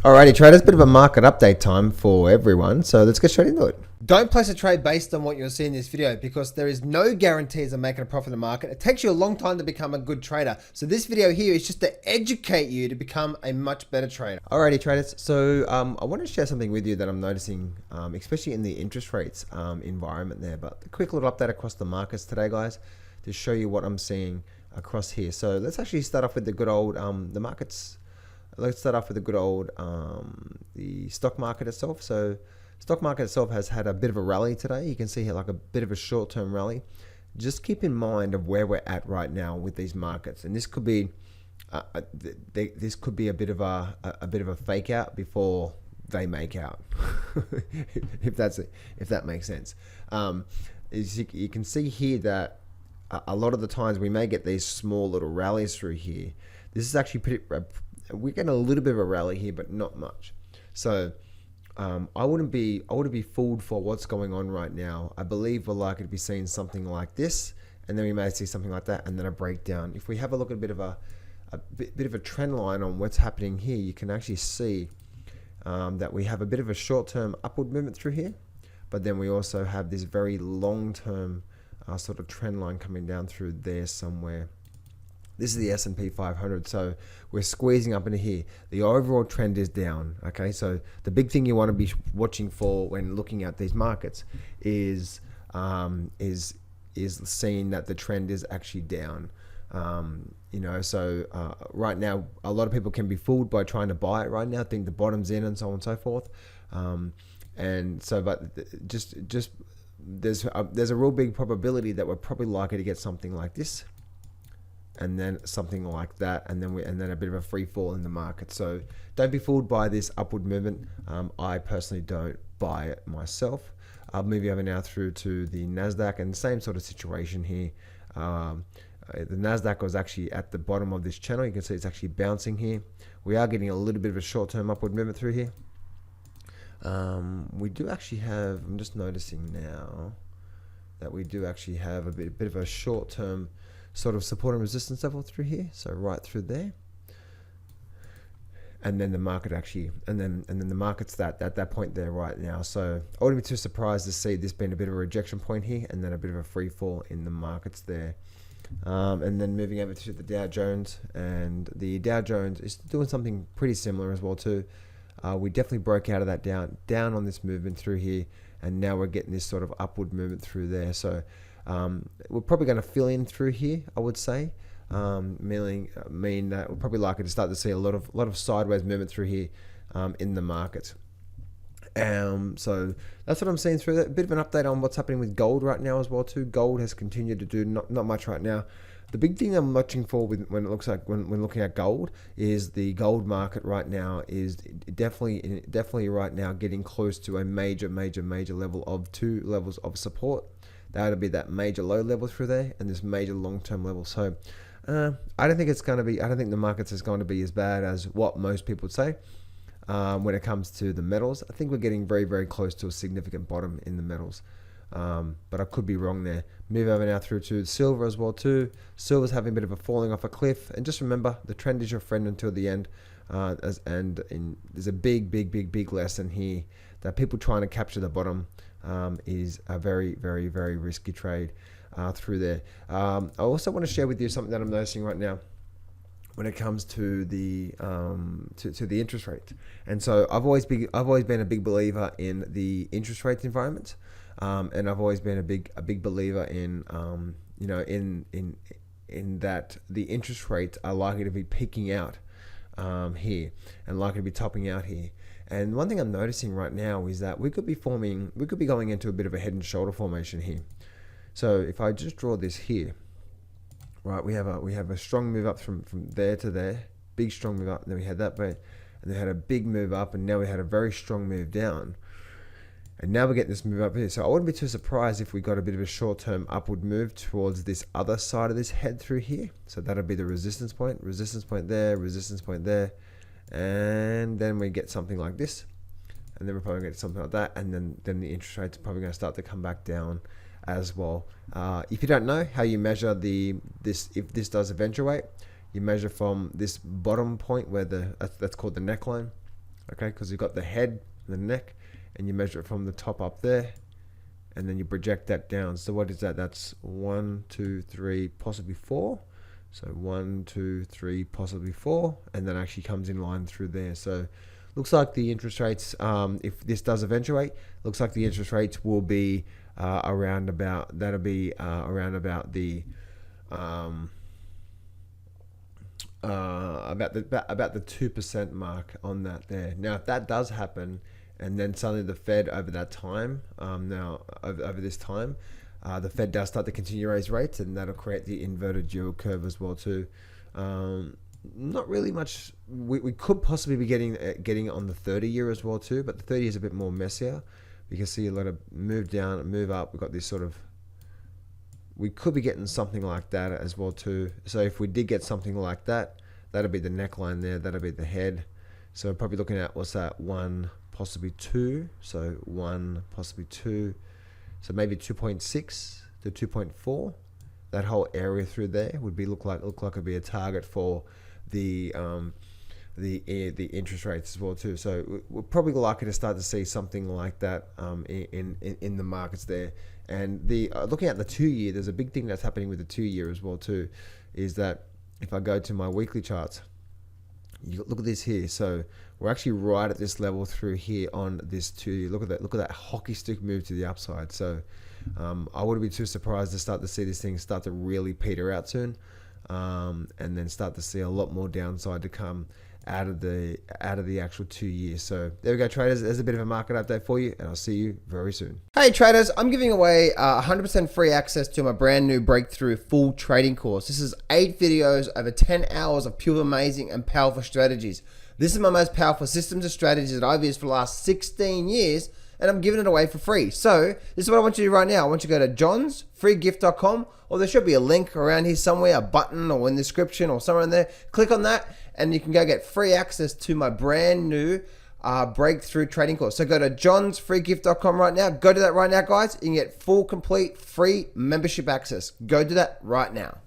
Alrighty traders, bit of a market update time for everyone, so let's get straight into it. Don't place a trade based on what you'll see in this video because there is no guarantees of making a profit in the market. It takes you a long time to become a good trader. So this video here is just to educate you to become a much better trader. Alrighty traders, so I want to share something with you that I'm noticing, especially in the interest rates environment there, but a quick little update across the markets today, guys, to show you what I'm seeing across here. So let's actually start off with the good old, the markets. Let's start off with the good old, the stock market itself. So stock market itself has had a bit of a rally today. You can see here like a bit of a short-term rally. Just keep in mind of where we're at right now with these markets, and this could be a bit of a fake out before they make out, if that makes sense. As you can see here that a lot of the times we may get these small little rallies through here. This is actually pretty. We're getting a little bit of a rally here, but not much. So I wouldn't be fooled for what's going on right now. I believe we're likely to be seeing something like this, and then we may see something like that, and then a breakdown. If we have a look at a bit of a trend line on what's happening here, you can actually see that we have a bit of a short-term upward movement through here, but then we also have this very long-term sort of trend line coming down through there somewhere. This is the S&P 500, so we're squeezing up into here. The overall trend is down, okay? So the big thing you want to be watching for when looking at these markets is seeing that the trend is actually down. Right now, a lot of people can be fooled by trying to buy it right now, think the bottom's in and so on and so forth. There's a real big probability that we're probably likely to get something like this, and then something like that, and then a bit of a free fall in the market. So don't be fooled by this upward movement. I personally don't buy it myself. I'll move you over now through to the Nasdaq, and same sort of situation here. The Nasdaq was actually at the bottom of this channel. You can see it's actually bouncing here. We are getting a little bit of a short-term upward movement through here. We do actually have, I'm just noticing now that we do actually have a bit of a short-term sort of support and resistance level through here, so right through there, and then the market actually, and then the market's at that point there right now. So I wouldn't be too surprised to see this being a bit of a rejection point here, and then a bit of a free fall in the markets there. And then moving over to the Dow Jones, and the Dow Jones is doing something pretty similar as well too. We definitely broke out of that down on this movement through here, and now we're getting this sort of upward movement through there. So we're probably going to fill in through here, I would say, mean that we're probably likely to start to see a lot of sideways movement through here in the market. So that's what I'm seeing through that. A bit of an update on what's happening with gold right now as well too. Gold has continued to do not much right now. The big thing I'm watching for when looking at gold is the gold market right now is definitely right now getting close to a major level of two levels of support. That'll be that major low level through there and this major long-term level. So I don't think the markets is going to be as bad as what most people say when it comes to the metals. I think we're getting very close to a significant bottom in the metals. But I could be wrong there. Move over now through to silver as well too. Silver's having a bit of a falling off a cliff, and just remember, the trend is your friend until the end. There's a big lesson here that people trying to capture the bottom is a very risky trade through there. I also want to share with you something that I'm noticing right now when it comes to the interest rate. And so I've always been a big believer in the interest rate environment. And I've always been a big believer in in that the interest rates are likely to be peaking out here and likely to be topping out here. And one thing I'm noticing right now is that we could be going into a bit of a head and shoulder formation here. So if I just draw this here, right, we have a strong move up from there to there, big strong move up, and then we had that, and then had a big move up, and now we had a very strong move down. And now we're getting this move up here. So I wouldn't be too surprised if we got a bit of a short-term upward move towards this other side of this head through here. So that'll be the resistance point there. And then we get something like this. And then we're probably going to get something like that. And then the interest rates are probably going to start to come back down as well. If you don't know how you measure if this does eventuate, you measure from this bottom point where that's called the neckline. okay, because you've got the head and the neck, and you measure it from the top up there, and then you project that down. So what is that? That's 1, 2, 3, possibly 4. So 1, 2, 3, possibly 4, and then actually comes in line through there. So looks like the interest rates, if this does eventuate, looks like the interest rates will be around about, that'll be around about the about the 2% mark on that there. Now, if that does happen, and then suddenly the Fed over that time, over this time, the Fed does start to continue to raise rates, and that'll create the inverted yield curve as well too. Not really much. We could possibly be getting it on the 30-year as well too, but the 30 is a bit more messier. You can see a lot of move down and move up. We've got this sort of, we could be getting something like that as well too. So if we did get something like that, that'll be the neckline there, that'll be the head. So probably looking at, what's that, 1, possibly 2. So 1, possibly 2. So maybe 2.6 to 2.4. That whole area through there would be look like it'd be a target for the interest rates as well too. So we're probably likely to start to see something like that in the markets there. And the looking at the 2-year, there's a big thing that's happening with the 2-year as well too, is that if I go to my weekly charts, you look at this here. So we're actually right at this level through here on this 2-year. Look at that hockey stick move to the upside. So I wouldn't be too surprised to start to see this thing start to really peter out soon, and then start to see a lot more downside to come out of the actual 2-year. So there we go, traders. There's a bit of a market update for you, and I'll see you very soon. Hey traders, I'm giving away 100% free access to my brand new breakthrough full trading course. This is 8 videos over 10 hours of pure amazing and powerful strategies. This is my most powerful systems and strategies that I've used for the last 16 years, and I'm giving it away for free. So this is what I want you to do right now. I want you to go to johnsfreegift.com, or there should be a link around here somewhere, a button or in the description or somewhere in there. Click on that and you can go get free access to my brand new breakthrough trading course. So go to johnsfreegift.com right now. Go do that right now, guys. You can get full, complete, free membership access. Go do that right now.